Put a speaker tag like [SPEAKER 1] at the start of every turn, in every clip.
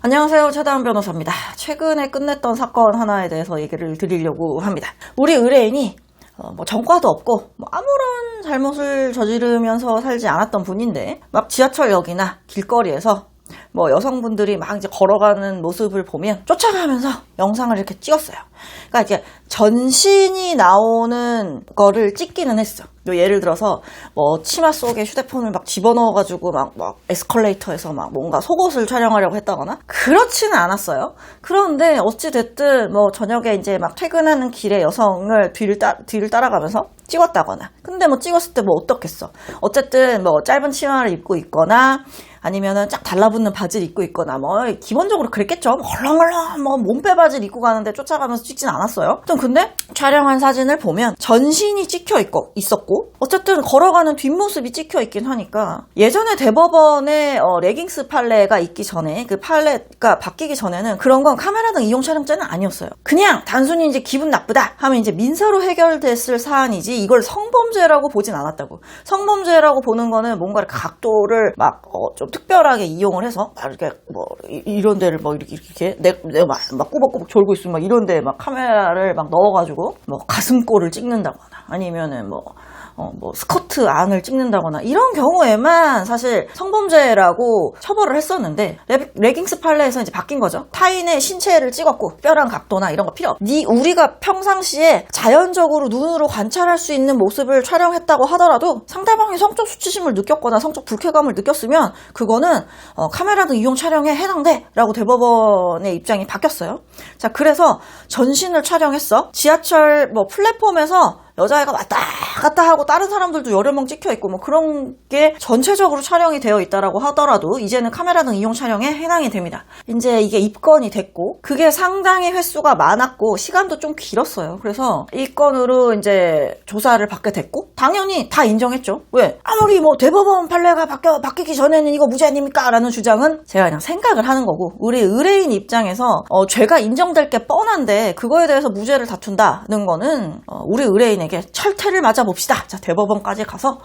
[SPEAKER 1] 안녕하세요. 최다은 변호사입니다. 최근에 끝냈던 사건 하나에 대해서 얘기를 드리려고 합니다. 우리 의뢰인이 전과도 없고 아무런 잘못을 저지르면서 살지 않았던 분인데 막 지하철역이나 길거리에서 여성분들이 막 이제 걸어가는 모습을 보면 쫓아가면서 영상을 이렇게 찍었어요. 그러니까 이게 전신이 나오는 거를 찍기는 했어. 예를 들어서 치마 속에 휴대폰을 막 집어넣어가지고 막 에스컬레이터에서 막 뭔가 속옷을 촬영하려고 했다거나 그렇지는 않았어요. 그런데 어찌 됐든 저녁에 이제 막 퇴근하는 길에 여성을 뒤를 따라가면서 찍었다거나. 근데 찍었을 때 어떻겠어? 어쨌든 짧은 치마를 입고 있거나 아니면은 쫙 달라붙는 바지를 입고 있거나 기본적으로 그랬겠죠. 헐렁헐렁 몸빼 바지를 입고 가는데 쫓아가면서 찍진 않았어요. 근데 촬영한 사진을 보면 전신이 찍혀 있었고 어쨌든 걸어가는 뒷모습이 찍혀 있긴 하니까 예전에 대법원에 레깅스 판례가 있기 전에 그 판례가 바뀌기 전에는 그런 건 카메라 등 이용 촬영죄는 아니었어요. 그냥 단순히 이제 기분 나쁘다 하면 이제 민사로 해결됐을 사안이지 이걸 성범죄라고 보진 않았다고. 성범죄라고 보는 거는 뭔가 각도를 좀 특별하게 이용을 해서 이렇게 이런 데를 이렇게 내가 막 꾸벅꾸벅 졸고 있으면 이런 데에 카메라를 넣어가지고 가슴골을 찍는다거나 아니면은 스커트 안을 찍는다거나 이런 경우에만 사실 성범죄라고 처벌을 했었는데 레깅스 판례에서 이제 바뀐 거죠. 타인의 신체를 찍었고 특별한 각도나 이런 거 필요 없어. 우리가 평상시에 자연적으로 눈으로 관찰할 수 있는 모습을 촬영했다고 하더라도 상대방이 성적 수치심을 느꼈거나 성적 불쾌감을 느꼈으면 그거는 카메라 등 이용 촬영에 해당돼 라고 대법원의 입장이 바뀌었어요. 자, 그래서 전신을 촬영했어. 지하철 플랫폼에서 여자애가 왔다 갔다 하고 다른 사람들도 여러 명 찍혀 있고 그런 게 전체적으로 촬영이 되어 있다라고 하더라도 이제는 카메라 등 이용 촬영에 해당이 됩니다. 이제 이게 입건이 됐고 그게 상당히 횟수가 많았고 시간도 좀 길었어요. 그래서 이 건으로 이제 조사를 받게 됐고 당연히 다 인정했죠. 왜? 아무리 대법원 판례가 바뀌기 전에는 이거 무죄 아닙니까? 라는 주장은 제가 그냥 생각을 하는 거고 우리 의뢰인 입장에서 죄가 인정될 게 뻔한데 그거에 대해서 무죄를 다툰다는 거는 우리 의뢰인에게 철퇴를 맞아봅시다. 자, 대법원까지 가서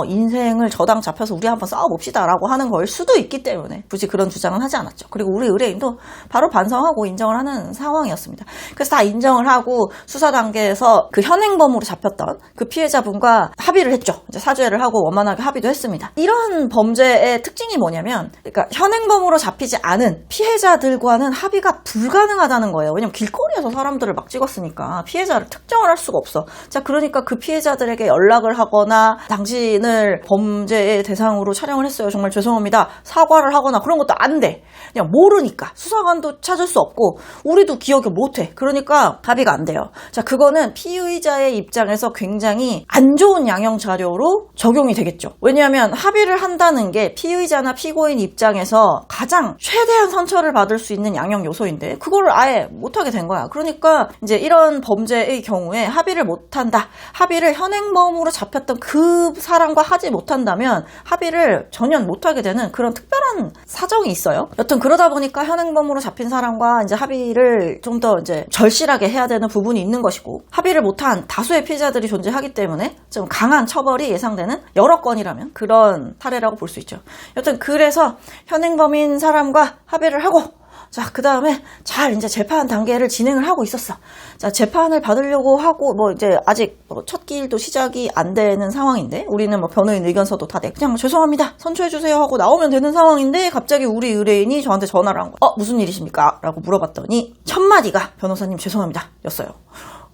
[SPEAKER 1] 인생을 저당 잡혀서 우리 한번 싸워봅시다 라고 하는 걸 수도 있기 때문에 굳이 그런 주장은 하지 않았죠. 그리고 우리 의뢰인도 바로 반성하고 인정을 하는 상황이었습니다. 그래서 다 인정을 하고 수사 단계에서 그 현행범으로 잡혔던 그 피해자분과 합의를 했죠. 이제 사죄를 하고 원만하게 합의도 했습니다. 이런 범죄의 특징이 뭐냐면 그러니까 현행범으로 잡히지 않은 피해자들과는 합의가 불가능하다는 거예요. 왜냐면 길거리에서 사람들을 막 찍었으니까 피해자를 특정을 할 수가 없어. 자, 그러니까 그 피해자들에게 연락을 하거나 당신을 범죄의 대상으로 촬영을 했어요. 정말 죄송합니다. 사과를 하거나 그런 것도 안 돼. 그냥 모르니까. 수사관도 찾을 수 없고 우리도 기억을 못해. 그러니까 합의가 안 돼요. 자, 그거는 피의자의 입장에서 굉장히 안 좋은 양형 자료로 적용이 되겠죠. 왜냐하면 합의를 한다는 게 피의자나 피고인 입장에서 가장 최대한 선처를 받을 수 있는 양형 요소인데 그거를 아예 못하게 된 거야. 그러니까 이제 이런 범죄의 경우에 합의를 못한다. 합의를 현행범으로 잡혔던 그 사람과 하지 못한다면 합의를 전혀 못하게 되는 그런 특별한 사정이 있어요. 여튼 그러다 보니까 현행범으로 잡힌 사람과 이제 합의를 좀 더 이제 절실하게 해야 되는 부분이 있는 것이고 합의를 못한 다수의 피해자들이 존재하기 때문에 좀 강한 처벌이 예상되는 여러 건이라면 그런 사례라고 볼 수 있죠. 여튼 그래서 현행범인 사람과 합의를 하고 자, 그 다음에 잘 이제 재판 단계를 진행을 하고 있었어. 자, 재판을 받으려고 하고, 이제 아직 첫 기일도 시작이 안 되는 상황인데, 우리는 변호인 의견서도 다 내. 그냥 죄송합니다. 선처해주세요 하고 나오면 되는 상황인데, 갑자기 우리 의뢰인이 저한테 전화를 한 거. 무슨 일이십니까? 라고 물어봤더니, 첫 마디가 변호사님 죄송합니다. 였어요.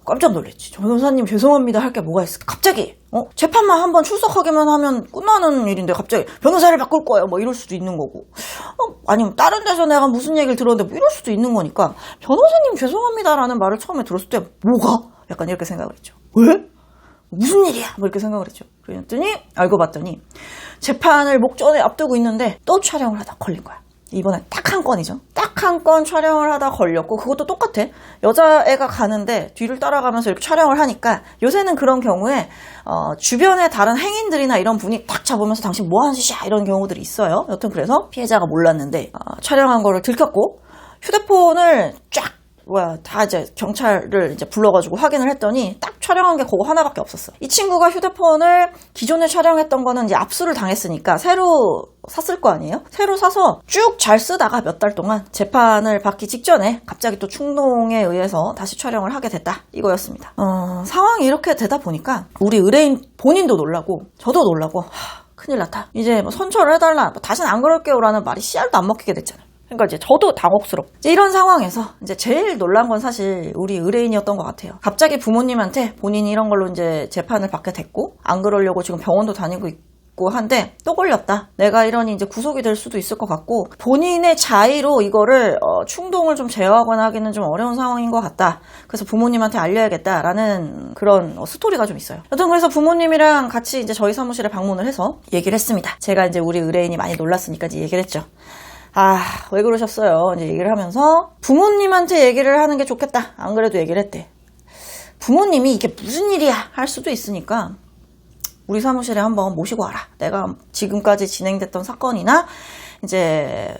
[SPEAKER 1] 깜짝 놀랐지. 변호사님 죄송합니다 할 게 뭐가 있을까? 갑자기 재판만 한번 출석하기만 하면 끝나는 일인데 갑자기 변호사를 바꿀 거예요 이럴 수도 있는 거고 아니면 다른 데서 내가 무슨 얘기를 들었는데 이럴 수도 있는 거니까 변호사님 죄송합니다라는 말을 처음에 들었을 때 뭐가? 약간 이렇게 생각을 했죠. 왜? 무슨 일이야? 이렇게 생각을 했죠. 그랬더니 알고 봤더니 재판을 목전에 앞두고 있는데 또 촬영을 하다 걸린 거야. 이번엔 딱 한 건이죠. 딱 한 건 촬영을 하다 걸렸고 그것도 똑같아. 여자애가 가는데 뒤를 따라가면서 이렇게 촬영을 하니까 요새는 그런 경우에 주변에 다른 행인들이나 이런 분이 딱 잡으면서 당신 뭐 하는 짓이야 이런 경우들이 있어요. 여튼 그래서 피해자가 몰랐는데 촬영한 거를 들켰고 휴대폰을 쫙 다 이제 경찰을 이제 불러가지고 확인을 했더니 딱 촬영한 게 그거 하나밖에 없었어. 이 친구가 휴대폰을 기존에 촬영했던 거는 이제 압수를 당했으니까 새로 샀을 거 아니에요? 새로 사서 쭉 잘 쓰다가 몇 달 동안 재판을 받기 직전에 갑자기 또 충동에 의해서 다시 촬영을 하게 됐다. 이거였습니다. 상황이 이렇게 되다 보니까 우리 의뢰인 본인도 놀라고 저도 놀라고 큰일 났다. 이제 뭐 선처를 해달라. 다시는 안 그럴게요 라는 말이 씨알도 안 먹히게 됐잖아요. 그러니까 이제 저도 당혹스럽고 이런 상황에서 이제 제일 놀란 건 사실 우리 의뢰인이었던 것 같아요. 갑자기 부모님한테 본인이 이런 걸로 이제 재판을 받게 됐고 안 그러려고 지금 병원도 다니고 있고 한데 또 걸렸다. 내가 이러니 이제 구속이 될 수도 있을 것 같고 본인의 자의로 이거를 충동을 좀 제어하거나 하기는 좀 어려운 상황인 것 같다. 그래서 부모님한테 알려야겠다라는 그런 스토리가 좀 있어요. 여튼 그래서 부모님이랑 같이 이제 저희 사무실에 방문을 해서 얘기를 했습니다. 제가 이제 우리 의뢰인이 많이 놀랐으니까 이제 얘기를 했죠. 왜 그러셨어요? 이제 얘기를 하면서 부모님한테 얘기를 하는 게 좋겠다. 안 그래도 얘기를 했대. 부모님이 이게 무슨 일이야 할 수도 있으니까 우리 사무실에 한번 모시고 와라. 내가 지금까지 진행됐던 사건이나 이제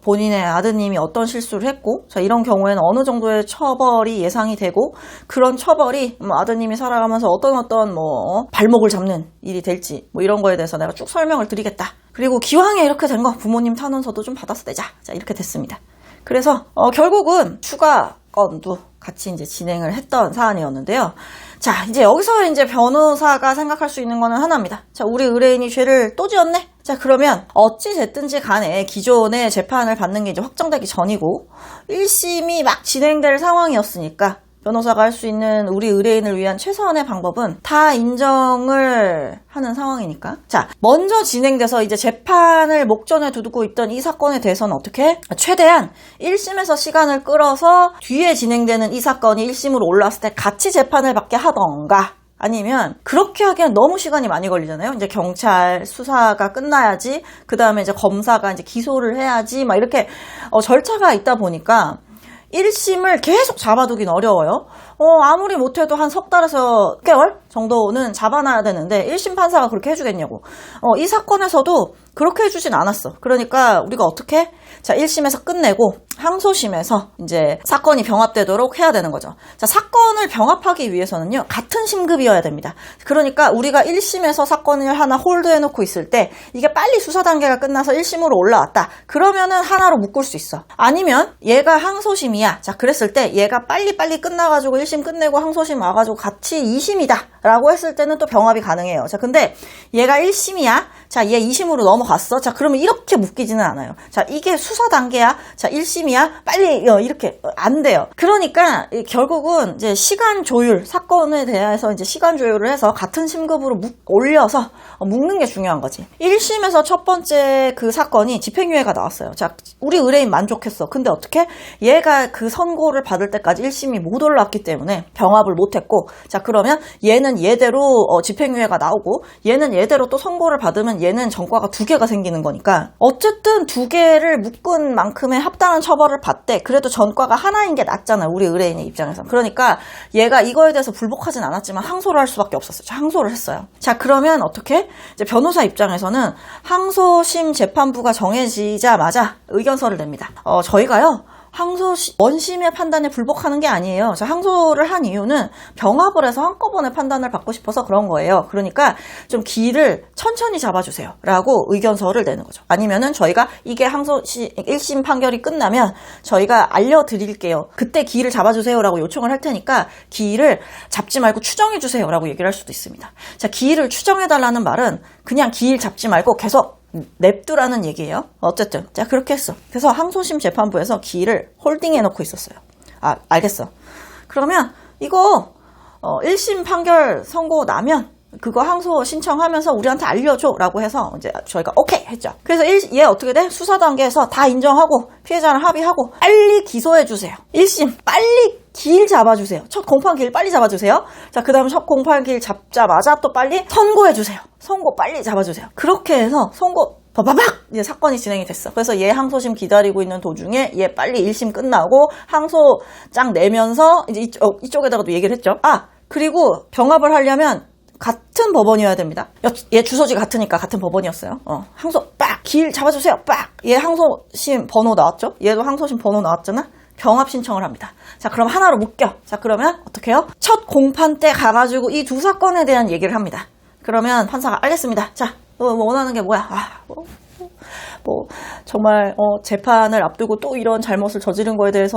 [SPEAKER 1] 본인의 아드님이 어떤 실수를 했고 자 이런 경우에는 어느 정도의 처벌이 예상이 되고 그런 처벌이 아드님이 살아가면서 어떤 뭐 발목을 잡는 일이 될지 뭐 이런 거에 대해서 내가 쭉 설명을 드리겠다. 그리고 기왕에 이렇게 된 거 부모님 탄원서도 좀 받아서 내자. 자 이렇게 됐습니다. 그래서 결국은 추가 건도 같이 이제 진행을 했던 사안이었는데요. 자 이제 여기서 이제 변호사가 생각할 수 있는 거는 하나입니다. 자 우리 의뢰인이 죄를 또 지었네. 자 그러면 어찌 됐든지 간에 기존의 재판을 받는 게 이제 확정되기 전이고 1심이 막 진행될 상황이었으니까 변호사가 할 수 있는 우리 의뢰인을 위한 최선의 방법은 다 인정을 하는 상황이니까 자 먼저 진행돼서 이제 재판을 목전에 두고 있던 이 사건에 대해서는 어떻게 최대한 1심에서 시간을 끌어서 뒤에 진행되는 이 사건이 1심으로 올라왔을 때 같이 재판을 받게 하던가 아니면 그렇게 하기엔 너무 시간이 많이 걸리잖아요. 이제 경찰 수사가 끝나야지 그 다음에 이제 검사가 이제 기소를 해야지 막 이렇게 절차가 있다 보니까 1심을 계속 잡아두긴 어려워요. 아무리 못해도 한 석 달에서 6개월 정도는 잡아놔야 되는데 1심 판사가 그렇게 해주겠냐고. 이 사건에서도 그렇게 해주진 않았어. 그러니까 우리가 어떻게? 자, 1심에서 끝내고 항소심에서 이제 사건이 병합되도록 해야 되는 거죠. 자, 사건을 병합하기 위해서는요. 같은 심급이어야 됩니다. 그러니까 우리가 1심에서 사건을 하나 홀드해놓고 있을 때 이게 빨리 수사 단계가 끝나서 1심으로 올라왔다. 그러면은 하나로 묶을 수 있어. 아니면 얘가 항소심이야. 자, 그랬을 때 얘가 빨리빨리 끝나가지고 1심 끝내고 항소심 와가지고 같이 2심이다. 라고 했을 때는 또 병합이 가능해요. 자, 근데 얘가 1심이야. 자, 얘 2심으로 넘어갔어. 자, 그러면 이렇게 묶이지는 않아요. 자, 이게 수사 단계야. 자, 1심이야. 빨리 이렇게 안 돼요. 그러니까 결국은 이제 시간 조율, 사건에 대해서 이제 시간 조율을 해서 같은 심급으로 올려서 묶는 게 중요한 거지. 1심에서 첫 번째 그 사건이 집행유예가 나왔어요. 자, 우리 의뢰인 만족했어. 근데 어떻게? 얘가 그 선고를 받을 때까지 1심이 못 올라왔기 때문에 병합을 못했고 자, 그러면 얘는 얘대로 집행유예가 나오고 얘는 얘대로 또 선고를 받으면 얘는 전과가 2개가 생기는 거니까 어쨌든 2개를 묶은 만큼의 합당한 처벌을 받되 그래도 전과가 하나인 게 낫잖아요. 우리 의뢰인의 입장에서. 그러니까 얘가 이거에 대해서 불복하진 않았지만 항소를 할 수밖에 없었어요. 자, 항소를 했어요. 자, 그러면 어떻게? 이제 변호사 입장에서는 항소심 재판부가 정해지자마자 의견서를 냅니다. 저희가요. 원심의 판단에 불복하는 게 아니에요. 자, 항소를 한 이유는 병합을 해서 한꺼번에 판단을 받고 싶어서 그런 거예요. 그러니까 좀 기일을 천천히 잡아주세요. 라고 의견서를 내는 거죠. 아니면은 저희가 이게 1심 판결이 끝나면 저희가 알려드릴게요. 그때 기일을 잡아주세요. 라고 요청을 할 테니까 기일을 잡지 말고 추정해주세요. 라고 얘기를 할 수도 있습니다. 자, 기일을 추정해달라는 말은 그냥 기일 잡지 말고 계속 냅두라는 얘기예요. 어쨌든 자 그렇게 했어. 그래서 항소심 재판부에서 기일을 홀딩해 놓고 있었어요. 알겠어. 그러면 이거 1심 판결 선고 나면 그거 항소 신청하면서 우리한테 알려줘 라고 해서 이제 저희가 오케이 했죠. 그래서 얘 어떻게 돼? 수사 단계에서 다 인정하고 피해자랑 합의하고 빨리 기소해 주세요. 1심 빨리 기일 잡아주세요. 첫 공판 기일 빨리 잡아주세요. 자, 그 다음 첫 공판 기일 잡자마자 또 빨리 선고해주세요. 선고 빨리 잡아주세요. 그렇게 해서 선고 바바박 이제 사건이 진행이 됐어. 그래서 얘 항소심 기다리고 있는 도중에 얘 빨리 1심 끝나고 항소장 내면서 이제 이쪽에다가도 얘기를 했죠. 그리고 병합을 하려면 같은 법원이어야 됩니다. 얘 주소지 같으니까 같은 법원이었어요. 항소 빡! 기일 잡아주세요. 빡! 얘 항소심 번호 나왔죠? 얘도 항소심 번호 나왔잖아? 병합 신청을 합니다. 자, 그럼 하나로 묶여. 자, 그러면 어떻게 해요? 첫 공판 때 가가지고 이 두 사건에 대한 얘기를 합니다. 그러면 판사가 알겠습니다. 자, 너 뭐 원하는 게 뭐야? 정말 재판을 앞두고 또 이런 잘못을 저지른 거에 대해서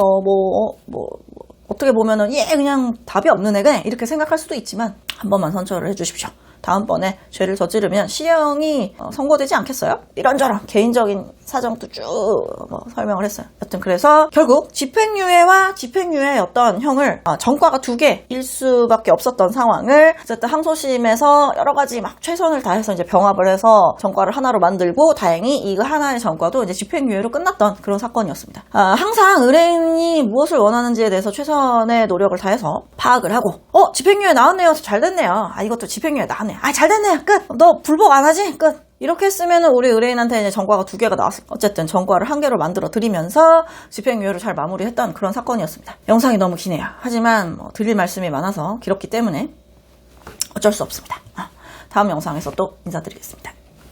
[SPEAKER 1] 어떻게 보면은 그냥 답이 없는 애네 이렇게 생각할 수도 있지만 한 번만 선처를 해주십시오. 다음번에 죄를 저지르면 시형이 선고되지 않겠어요? 이런저런 개인적인 사정도 쭉 설명을 했어요. 여튼 그래서 결국 집행유예와 집행유예의 어떤 형을 전과가 2개일 수밖에 없었던 상황을 어쨌든 항소심에서 여러 가지 막 최선을 다해서 이제 병합을 해서 전과를 하나로 만들고 다행히 이 하나의 전과도 이제 집행유예로 끝났던 그런 사건이었습니다. 항상 의뢰인이 무엇을 원하는지에 대해서 최선의 노력을 다해서 파악을 하고 집행유예 나왔네요. 잘 됐네요. 이것도 집행유예 나왔네요. 잘 됐네요. 끝. 너 불복 안 하지? 끝. 이렇게 했으면 우리 의뢰인한테 이제 전과가 2개가 나왔어요. 어쨌든 전과를 1개로 만들어 드리면서 집행유예를 잘 마무리했던 그런 사건이었습니다. 영상이 너무 기네요. 하지만 드릴 말씀이 많아서 길었기 때문에 어쩔 수 없습니다. 다음 영상에서 또 인사드리겠습니다.